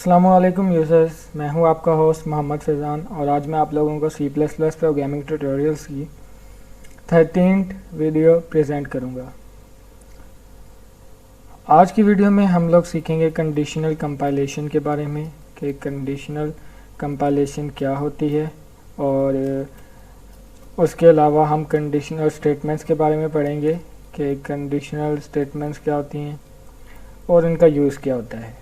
अस्सलामुअलैकुम यूज़र्स, मैं हूं आपका होस्ट मोहम्मद फैज़ान और आज मैं आप लोगों को C plus plus programming tutorials की 13th वीडियो प्रेजेंट करूंगा। आज की वीडियो में हम लोग सीखेंगे कंडीशनल कंपाइलेशन के बारे में कि कंडीशनल कंपाइलेशन क्या होती है और उसके अलावा हम कंडीशनल स्टेटमेंट्स के बारे में पढ़ेंगे कि कंडीशनल स्टेटमेंट्स क्या होती हैं और इनका यूज़ क्या होता है।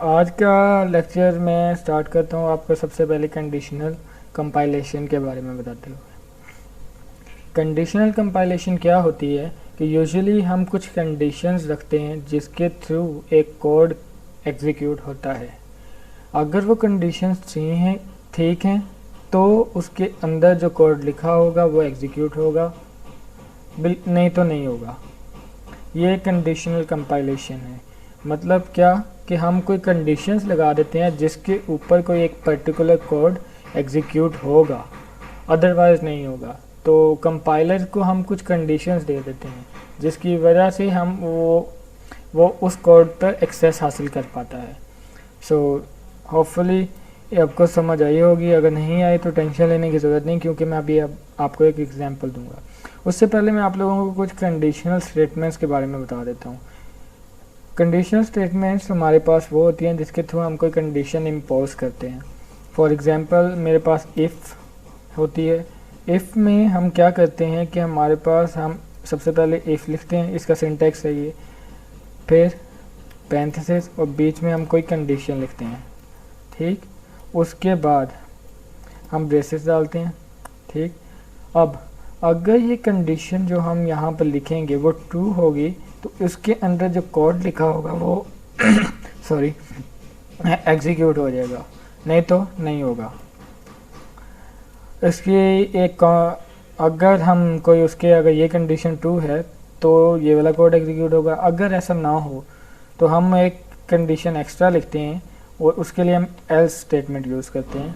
आज का लेक्चर मैं स्टार्ट करता हूँ आपको सबसे पहले कंडीशनल कंपाइलेशन के बारे में बताते हुए। कंडीशनल कंपाइलेशन क्या होती है कि यूजुअली हम कुछ कंडीशंस रखते हैं जिसके थ्रू एक कोड एग्जीक्यूट होता है। अगर वो कंडीशंस ठीक हैं तो उसके अंदर जो कोड लिखा होगा वो एग्जीक्यूट होगा, नहीं तो नहीं होगा। ये कंडीशनल कंपाइलेशन है। मतलब क्या कि हम कोई कंडीशंस लगा देते हैं जिसके ऊपर कोई एक पर्टिकुलर कोड एग्जीक्यूट होगा, अदरवाइज नहीं होगा। तो कंपाइलर को हम कुछ कंडीशंस दे देते हैं जिसकी वजह से हम वो उस कोड पर एक्सेस हासिल कर पाता है। होपफुली आपको समझ आई होगी। अगर नहीं आई तो टेंशन लेने की ज़रूरत नहीं, क्योंकि मैं अभी आपको एक एग्जांपल दूंगा। उससे पहले मैं आप लोगों को कुछ कंडीशनल स्टेटमेंट्स के बारे में बता देता हूँ। कंडीशनल स्टेटमेंट्स हमारे पास वो होती हैं जिसके थ्रू हम कोई कंडीशन इम्पोज करते हैं। फॉर एग्ज़ाम्पल मेरे पास इफ़ होती है। इफ़ में हम क्या करते हैं कि हमारे पास हम सबसे पहले इफ़ लिखते हैं, इसका सिंटैक्स है ये, फिर पैरेंथेसिस और बीच में हम कोई कंडीशन लिखते हैं। ठीक, उसके बाद हम ब्रेसेस डालते हैं। ठीक, अब अगर ये कंडीशन जो हम यहाँ पर लिखेंगे वो ट्रू होगी तो इसके अंदर जो कोड लिखा होगा वो सॉरी एग्जीक्यूट हो जाएगा, नहीं तो नहीं होगा। इसकी एक अगर ये कंडीशन ट्रू है तो ये वाला कोड एग्जीक्यूट होगा। अगर ऐसा ना हो तो हम एक कंडीशन एक्स्ट्रा लिखते हैं और उसके लिए हम एल्स स्टेटमेंट यूज़ करते हैं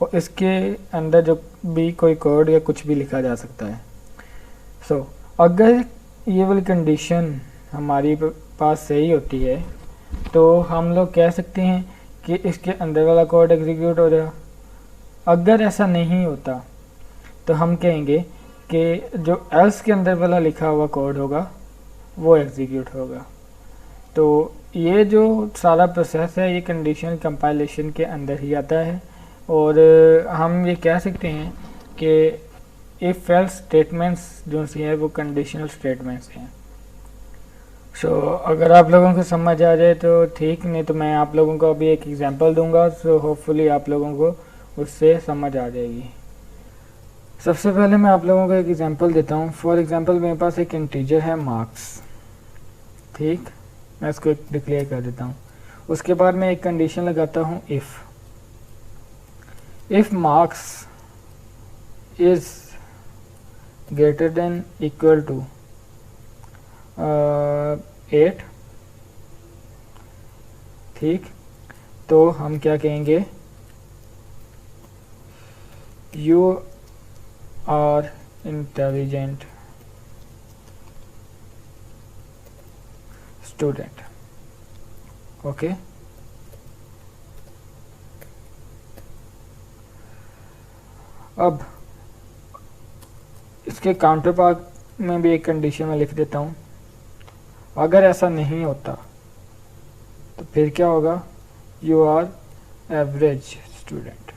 और इसके अंदर जो भी कोई कोड या कुछ भी लिखा जा सकता है। अगर ये वाली कंडीशन हमारी पास सही होती है तो हम लोग कह सकते हैं कि इसके अंदर वाला कोड एग्जीक्यूट हो जाएगा। अगर ऐसा नहीं होता तो हम कहेंगे कि जो एल्स के अंदर वाला लिखा हुआ कोड होगा वो एग्जीक्यूट होगा। तो ये जो सारा प्रोसेस है ये कंडीशनल कंपाइलेशन के अंदर ही आता है और हम ये कह सकते हैं कि इफ एल्स स्टेटमेंट्स जो सी हैं वो कंडीशनल स्टेटमेंट्स हैं। अगर आप लोगों को समझ आ जाए तो ठीक, नहीं तो मैं आप लोगों को अभी एक एग्जांपल दूंगा। होपफुली आप लोगों को उससे समझ आ जाएगी। सबसे पहले मैं आप लोगों को एक एग्जांपल देता हूँ। फॉर एग्जांपल मेरे पास एक इंटीजर है मार्क्स। ठीक, मैं इसको डिक्लेयर कर देता हूँ। उसके बाद मैं एक कंडीशन लगाता हूँ if marks is greater than equal to 8। ठीक, तो हम क्या कहेंगे, you are intelligent student. Okay, अब इसके काउंटर पार्ट में भी एक कंडीशन में लिख देता हूँ। अगर ऐसा नहीं होता तो फिर क्या होगा, यू आर एवरेज स्टूडेंट।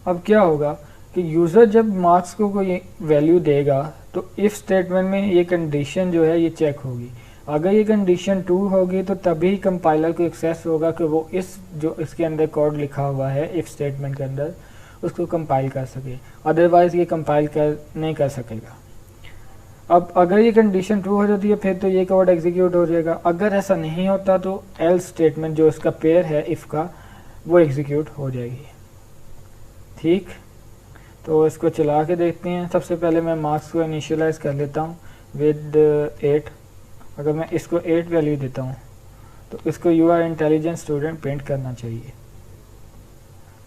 अब क्या होगा कि यूज़र जब मार्क्स को कोई वैल्यू देगा तो इफ स्टेटमेंट में ये कंडीशन जो है ये चेक होगी। अगर ये कंडीशन ट्रू होगी तो तभी कंपाइलर को एक्सेस होगा कि वो जो इसके अंदर कोड लिखा हुआ है इफ स्टेटमेंट के अंदर उसको कंपाइल कर सके, अदरवाइज ये कंपाइल नहीं कर सकेगा। अब अगर ये कंडीशन ट्रू हो जाती है फिर तो ये कोड एग्जीक्यूट हो जाएगा। अगर ऐसा नहीं होता तो एल्स स्टेटमेंट जो इसका पेयर है इफ़ का वो एग्जीक्यूट हो जाएगी। ठीक, तो इसको चला के देखते हैं। सबसे पहले मैं मार्क्स को इनिशियलाइज कर लेता हूँ विद 8। अगर मैं इसको 8 वैल्यू देता हूँ तो इसको you are intelligent student print करना चाहिए।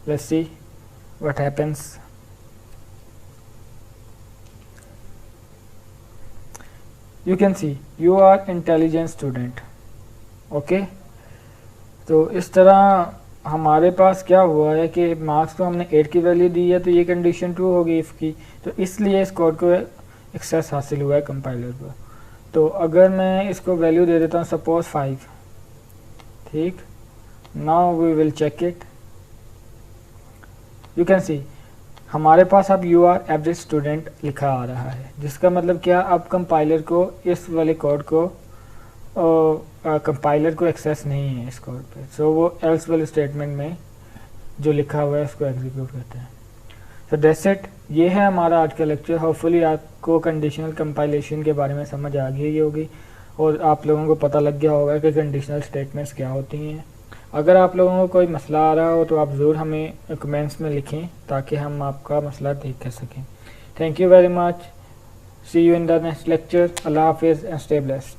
Let's see what happens. You can see you are intelligent student. Okay, तो इस तरह हमारे पास क्या हुआ है कि मार्क्स को हमने 8 की वैल्यू दी है, तो ये कंडीशन ट्रू होगी इफ़ की, तो इसलिए इस कोड को एक्सेस हासिल हुआ है कंपाइलर को। तो अगर मैं इसको वैल्यू दे देता हूँ सपोज 5, ठीक, now we will check it. You can see हमारे पास अब यू आर एवरेज स्टूडेंट लिखा आ रहा है, जिसका मतलब क्या, अब कंपाइलर को इस वाले कोड को कंपाइलर को एक्सेस नहीं है इस कोड पे, सो वो एल्स वाले स्टेटमेंट में जो लिखा हुआ है उसको एग्जीक्यूट करते हैं। सो दैट्स इट, ये है हमारा आज का लेक्चर। होपफुली आपको कंडीशनल कंपाइलेशन के बारे में समझ आ गई होगी और आप लोगों को पता लग गया होगा कि कंडीशनल स्टेटमेंट्स क्या होती हैं। अगर आप लोगों को कोई मसला आ रहा हो तो आप ज़रूर हमें कमेंट्स में लिखें ताकि हम आपका मसला ठीक कर सकें। Thank you very much, see you in the next lecture. अल्लाह हाफिज़ एंड स्टे ब्लेस्ड।